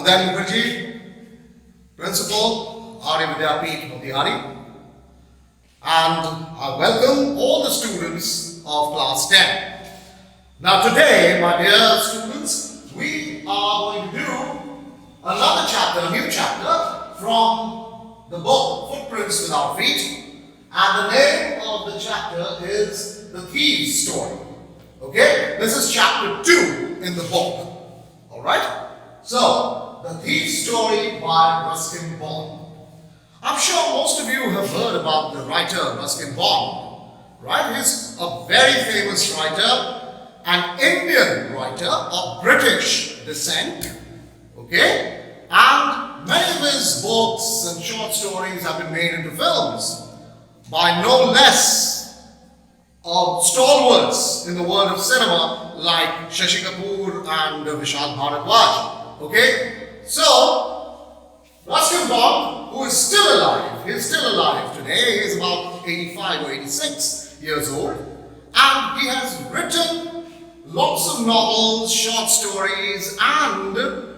Uday Mukherjee, Principal, Arya Vidyapith Motihari, and I welcome all the students of class 10. Now today, my dear students, we are going to do another chapter, a new chapter from the book Footprints Without Feet, and the name of the chapter is The Thief's Story. Okay, this is chapter 2 in the book. Alright, so The Thief's Story by Ruskin Bond. I'm sure most of you have heard about the writer Ruskin Bond, right? He's a very famous writer, an Indian writer of British descent, okay? And many of his books and short stories have been made into films by no less stalwarts in the world of cinema like Shashi Kapoor and Vishal Bharadwaj, okay? So, Ruskin Bond, who is still alive, he's still alive today, he's about 85 or 86 years old, and he has written lots of novels, short stories, and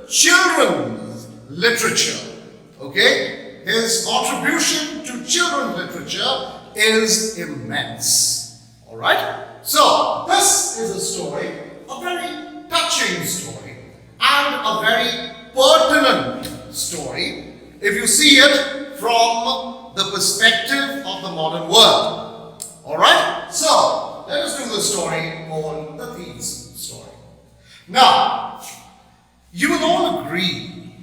children's literature, okay? His contribution to children's literature is immense, alright? So, this is a story, a very touching story, and a very pertinent story, if you see it from the perspective of the modern world. Alright? So, let us do the story on The Thief's Story. Now, you will all agree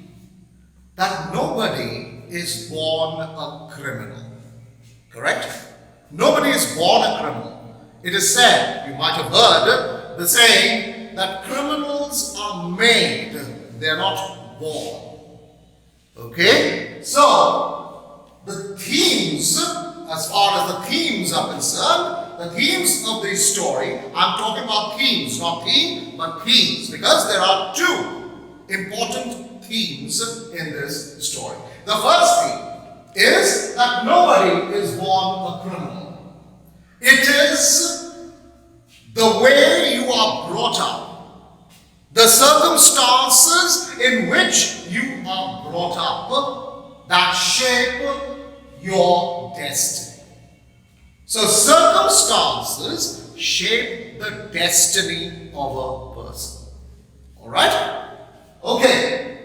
that nobody is born a criminal. Correct? Nobody is born a criminal. It is said, you might have heard the saying, that criminals are made, they are not born. Okay? So, the themes, as far as the themes are concerned, the themes of this story, I'm talking about themes, not theme, but themes, because there are two important themes in this story. The first theme is that nobody is born a criminal. It is the way you are brought up, the circumstances in which you are brought up that shape your destiny. So circumstances shape the destiny of a person. Alright? Okay.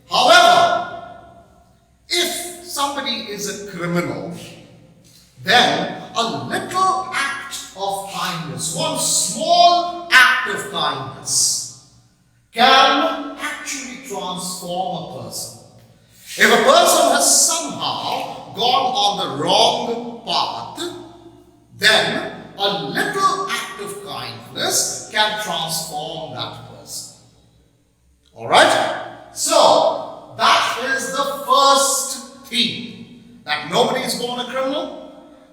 However, if somebody is a criminal, then a little act of kindness, one small act of kindness, can actually transform a person. If a person has somehow gone on the wrong path, then a little act of kindness can transform that person. Alright? So, that is the first theme, that nobody is born a criminal,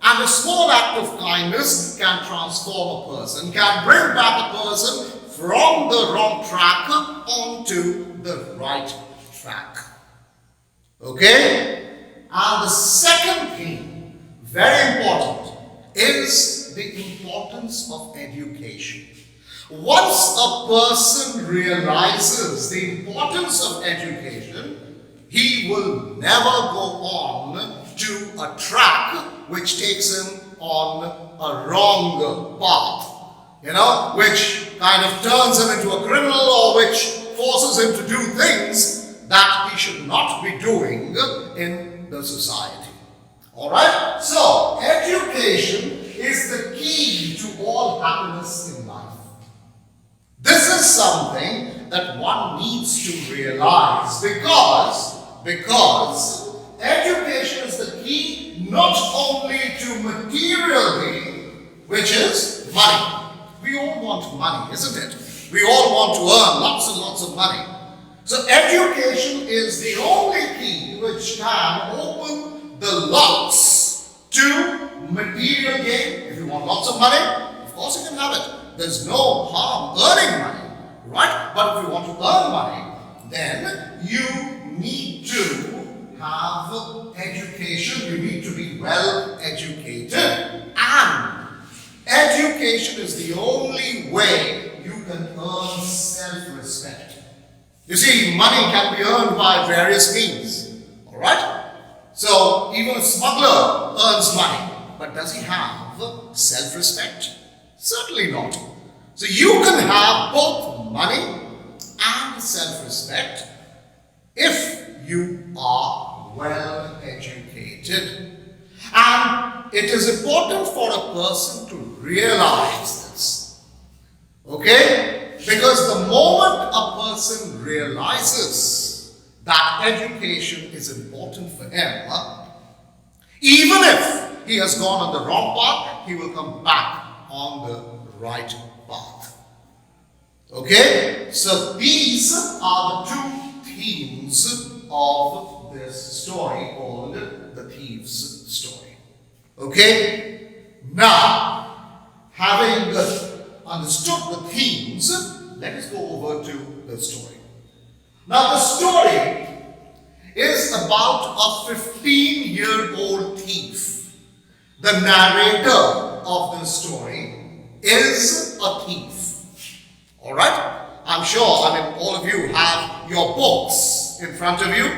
and a small act of kindness can transform a person, can bring back a person from the wrong track onto the right track. Okay? And the second theme, very important, is the importance of education. Once a person realizes the importance of education, he will never go on to a track which takes him on a wrong path, which kind of turns him into a criminal or which forces him to do things that he should not be doing in the society. Alright? So, education is the key to all happiness in life. This is something that one needs to realize because education is the key not only to material gain, which is money. We all want money, isn't it? We all want to earn lots and lots of money. So education is the only key which can open the locks to material gain. If you want lots of money, of course you can have it. There's no harm earning money, right? But if you want to earn money, then you need to have education. You need to be well educated. And education is the only way you can earn self-respect. You see, money can be earned by various means. Alright? So, even a smuggler earns money. But does he have self-respect? Certainly not. So, you can have both money and self-respect if you are well educated. And it is important for a person to realize this. Okay? Because the moment a person realizes that education is important for him, even if he has gone on the wrong path, he will come back on the right path. Okay? So these are the two themes of this story called the Thief's Story. Okay? Now, having understood the themes, let us go over to the story. Now, the story is about a 15-year-old thief. The narrator of the story is a thief. Alright? I'm sure, all of you have your books in front of you.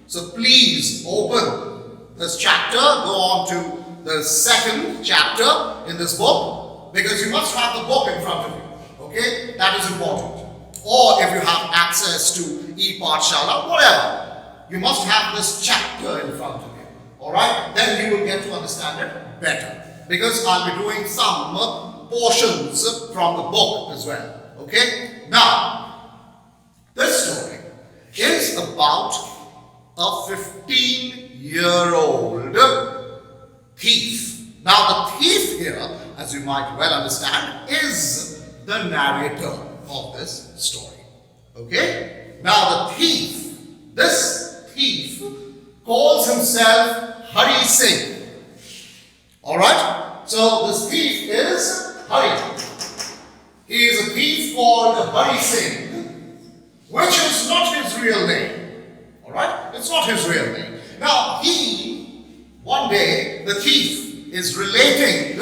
So please open this chapter, go on to the second chapter in this book, because you must have the book in front of you. Okay? That is important. Or if you have access to e-Pathshala, whatever, you must have this chapter in front of you. Alright? Then you will get to understand it better. Because I'll be doing some portions from the book as well. Okay? Now, this story is about a 15-year-old thief. Now, the thief here, as you might well understand, is the narrator of this story. Okay? Now, this thief calls himself Hari Singh. Alright? So, this thief is Hari. He is a thief called Hari Singh, which is not his real name. Alright? It's not his real name. Now, one day, the thief is relating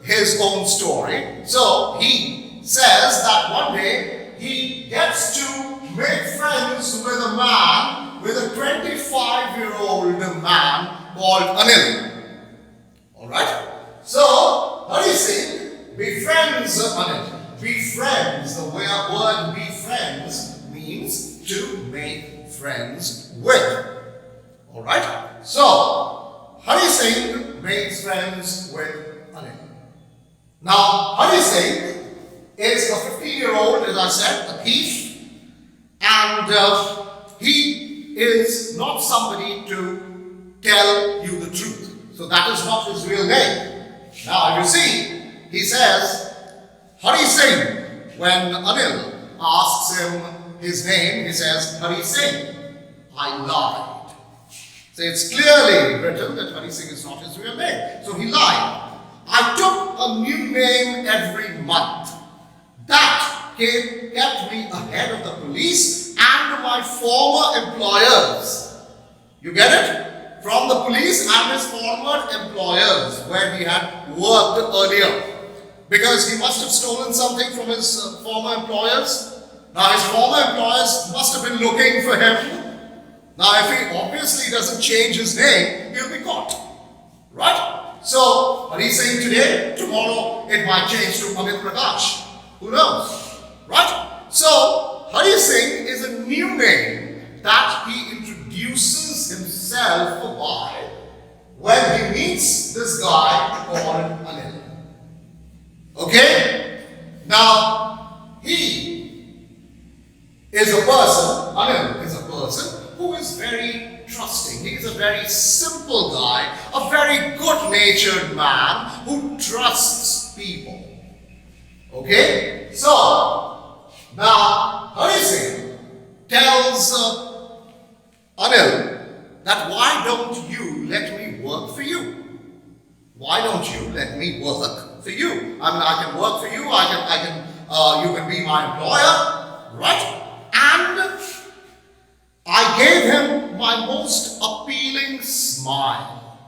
his own story. So, he says that one day, he gets to make friends with a man, with a 25-year-old man called Anil. Alright? So, Hari Singh befriends Anil. Befriends, the word befriends means to make friends with. Alright? So, Hari Singh makes friends with Anil. Now, Hari Singh is a 15-year-old, as I said, a thief, and he is not somebody to tell you the truth. So that is not his real name. Now, you see, he says, Hari Singh. When Anil asks him his name, he says, Hari Singh. I lied. So it's clearly written that Hari Singh is not his real name. So he lied. I took a new name every month. That kept me ahead of the police and my former employers. You get it? From the police and his former employers where he had worked earlier. Because he must have stolen something from his former employers. Now his former employers must have been looking for him. Now if he obviously doesn't change his name, he'll be caught. Right? So, what he's saying today, tomorrow it might change to Amit Prakash. Who knows? Right? So, Hari Singh is a new name that he introduces himself by when he meets this guy called Anil. Okay? Now, he is a person, Anil is a person who is very trusting. He is a very simple guy, a very good-natured man who trusts people. Okay? So, now Hari Singh tells Anil that why don't you let me work for you? Why don't you let me work for you? I can work for you, you can be my employer, right? And I gave him my most appealing smile.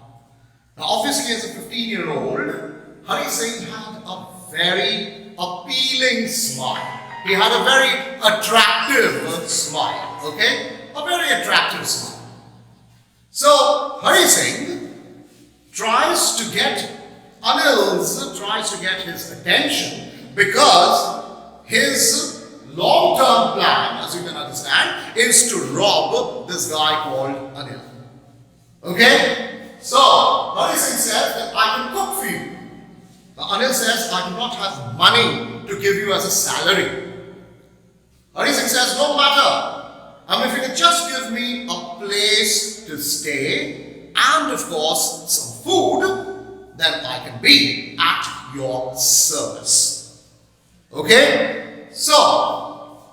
Now obviously as a 15-year-old, Hari Singh had a very appealing smile. He had a very attractive smile, okay? A very attractive smile. So, Hari Singh tries to get his attention because his long-term plan, as you can understand, is to rob this guy called Anil. Okay? So, Hari Singh says that I can cook for you. Now, Anil says, I do not have money to give you as a salary. Hari Singh says, no matter. If you can just give me a place to stay and, of course, some food, then I can be at your service. Okay? So,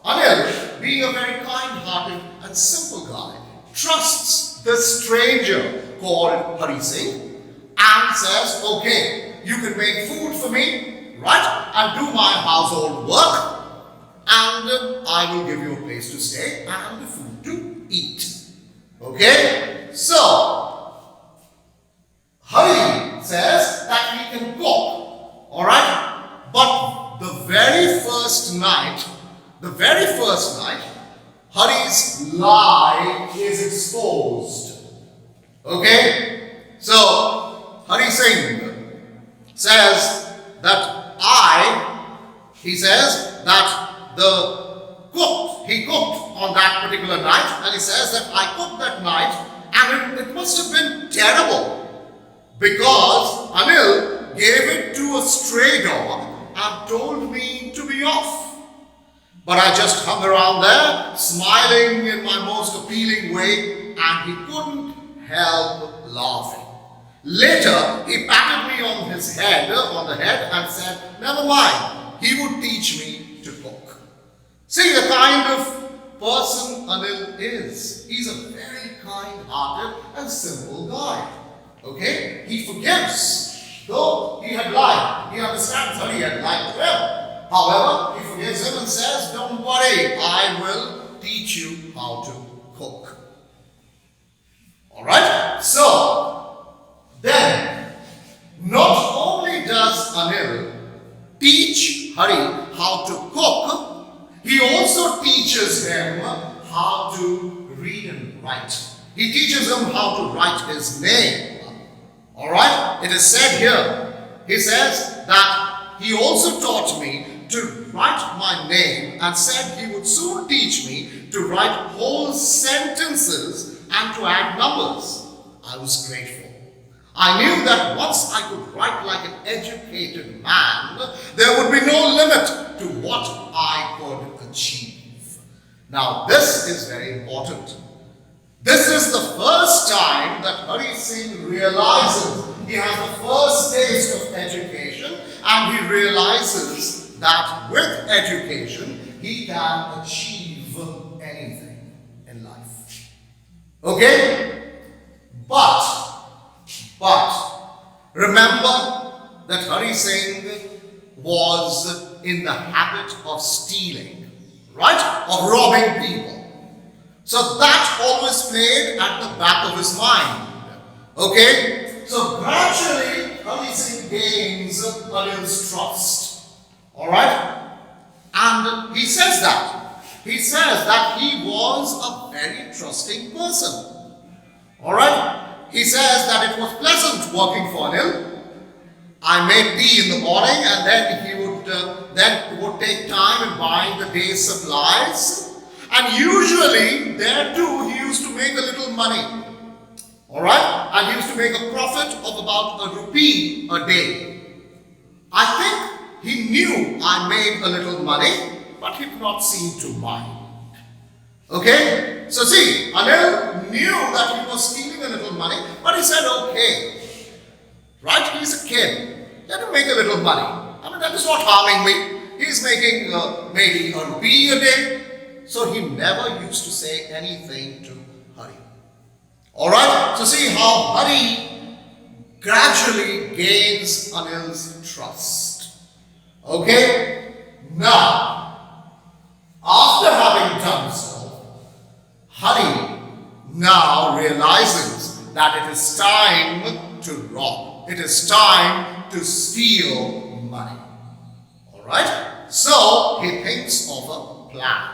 Anil, being a very kind-hearted and simple guy, trusts this stranger called Hari Singh and says, okay, you can make food for me, right, and do my household work, and I will give you a place to stay and food to eat. Okay? So, Hari says that he can cook, alright? But the very first night, Hari's lie is exposed. Okay? So, Hari Singh says that he cooked on that particular night, and he says that I cooked that night, and it must have been terrible because Anil gave it to a stray dog and told me to be off. But I just hung around there, smiling in my most appealing way, and he couldn't help laughing. Later, he patted me on the head and said, never mind, he would teach me to cook. See the kind of person Anil is. He's a very kind-hearted and simple guy. Okay? He forgives. Though he had lied. He understands that he had lied to him. However, he forgives him and says, don't worry, I will teach you how to cook. Alright? So, then, not only does Anil teach Hari how to cook, he also teaches him how to read and write. He teaches him how to write his name. Alright? It is said here, he says that he also taught me to write my name and said he would soon teach me to write whole sentences and to add numbers. I was grateful. I knew that once I could write like an educated man, there would be no limit to what I could achieve. Now, this is very important. This is the first time that Hari Singh realizes he has the first taste of education, and he realizes that with education, he can achieve anything in life. Okay? But remember that Hari Singh was in the habit of stealing, right? Of robbing people. So that always played at the back of his mind. Okay? So gradually, Hari Singh gains Anil's trust. Alright? And he says that. He says that he was a very trusting person. Alright? He says that it was pleasant working for Anil. I made tea in the morning, and then he would take time in buying the day's supplies. And usually, there too, he used to make a little money. Alright? And he used to make a profit of about ₹1 a day. I think he knew I made a little money, but he did not seem to mind. Okay? So see, Anil knew that he was stealing a little money, but he said, okay. Right? He's a kid. Let him make a little money. I mean, that is not harming me. He's making maybe ₹1 a day. So he never used to say anything to Hari. Alright? So see how Hari gradually gains Anil's trust. Okay? Now, after having done so, Hari now realizes that it is time to rob. It is time to steal money. Alright? So he thinks of a plan.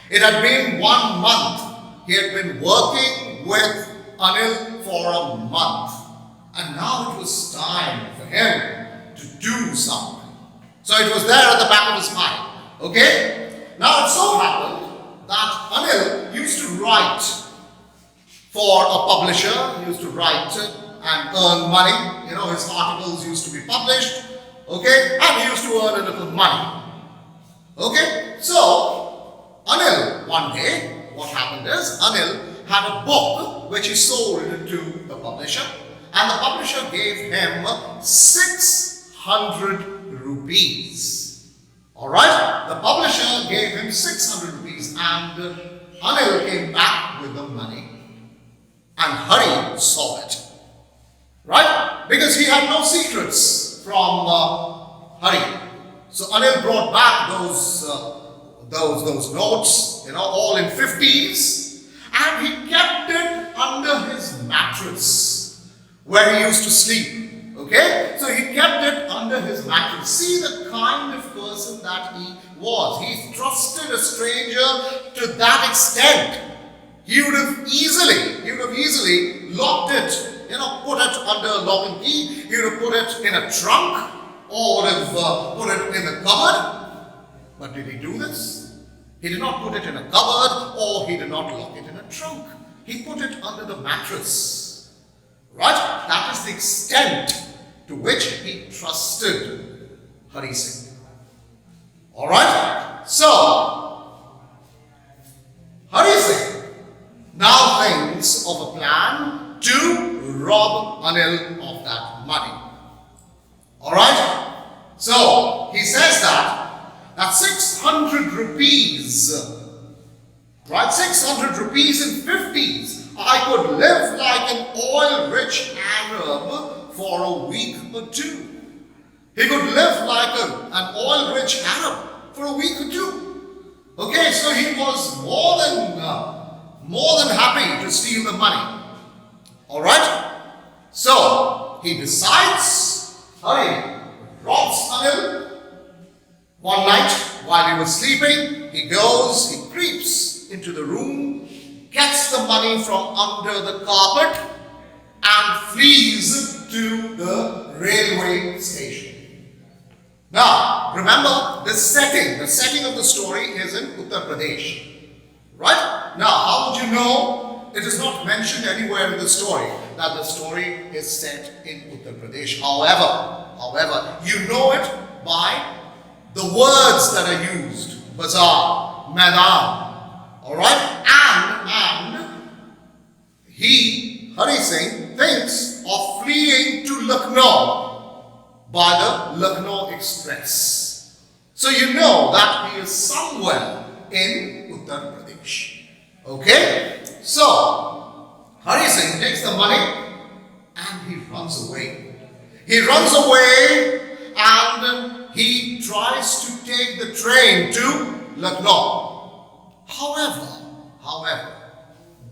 It had been 1 month. He had been working with Anil for a month. And now it was time for him to do something. So it was there at the back of his mind. Okay? Now it so happened that Anil used to write for a publisher. He used to write and earn money. You know, his articles used to be published. Okay? And he used to earn a little money. Okay? So, Anil, one day, what happened is, Anil had a book which he sold to the publisher. And the publisher gave him 600 rupees. Alright? The publisher gave him 600 rupees and Anil came back with the money. And Hari saw it. Right? Because he had no secrets from Hari. So Anil brought back those notes, you know, all in 50s, and he kept it under his mattress where he used to sleep. Okay? So he kept it under his mattress. See the kind of person that he was. He trusted a stranger to that extent. He would have easily locked it, you know, put it under lock and key. He would have put it in a trunk or would have put it in the cupboard. But did he do this? He did not put it in a cupboard or he did not lock it in a trunk. He put it under the mattress. Right? That is the extent to which he trusted Hari Singh. Alright? So, Hari Singh now thinks of a plan to rob Anil of that money. Alright? So, he says that 600 rupees, right? 600 rupees in 50s. I could live like an oil-rich Arab for a week or two. He could live like an oil-rich Arab for a week or two. Okay, so he was more than happy to steal the money. Alright? So, he decides, Hari robs Anil. One night, while he was sleeping, he creeps into the room, gets the money from under the carpet, and flees to the railway station. Now, remember, the setting of the story is in Uttar Pradesh. Right? Now, how would you know? It is not mentioned anywhere in the story that the story is set in Uttar Pradesh. However, you know it by the words that are used. Bazaar, Maidan. Alright? And Hari Singh thinks of fleeing to Lucknow by the Lucknow Express. So you know that he is somewhere in Uttar Pradesh. Okay? So, Hari Singh takes the money and he runs away. He runs away and he tries to take the train to Lucknow. However,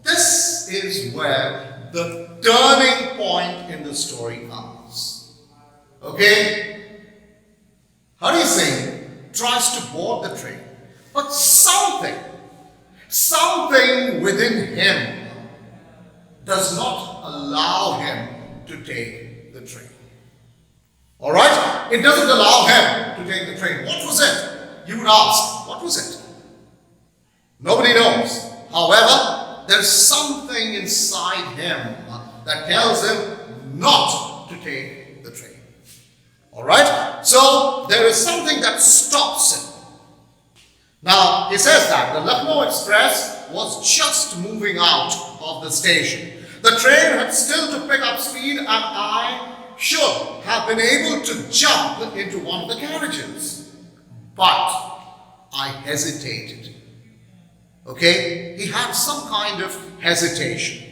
this is where the turning point in the story comes. Okay? Hari Singh tries to board the train, but something within him does not allow him to take the train. Alright? It doesn't allow him to take the train. What was it? You would ask, what was it? Nobody knows. However, there's something inside him that tells him not to take the train. Alright? So, there is something that stops him. Now, he says that the Lucknow Express was just moving out of the station. The train had still to pick up speed and I should have been able to jump into one of the carriages. But I hesitated. Okay? He had some kind of hesitation.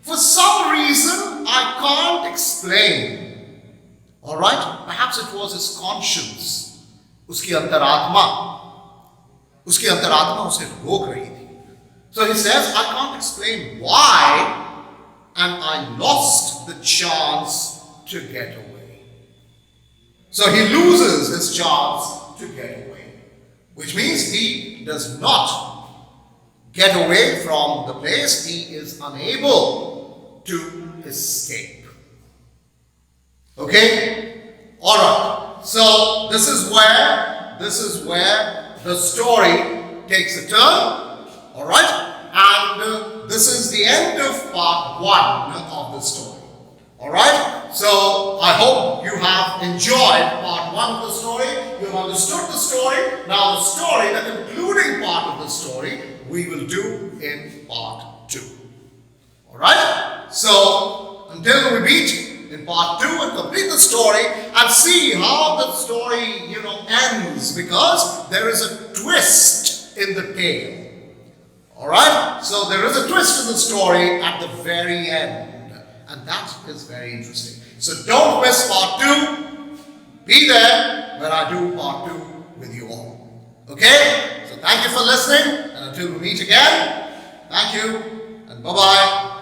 For some reason, I can't explain. Alright? Perhaps it was his conscience. Uski antaratma उसे रोक रही थी. So he says, I can't explain why, and I lost the chance to get away. So he loses his chance to get away. which means he does not get away from the place. He is unable to escape. Okay? Alright. So this is where the story takes a turn. Alright? And this is the end of part 1 of the story. Alright? So I hope you have enjoyed part 1 of the story. You have understood the story. Now the story, the concluding part of the story, we will do in part 2. Alright? So until we meet in part 2 and complete the story and see how the story, ends, because there is a twist in the tale. Alright? So there is a twist in the story at the very end. And that is very interesting. So don't miss part 2. Be there when I do part 2 with you all. Okay? So thank you for listening. And until we meet again, thank you and bye-bye.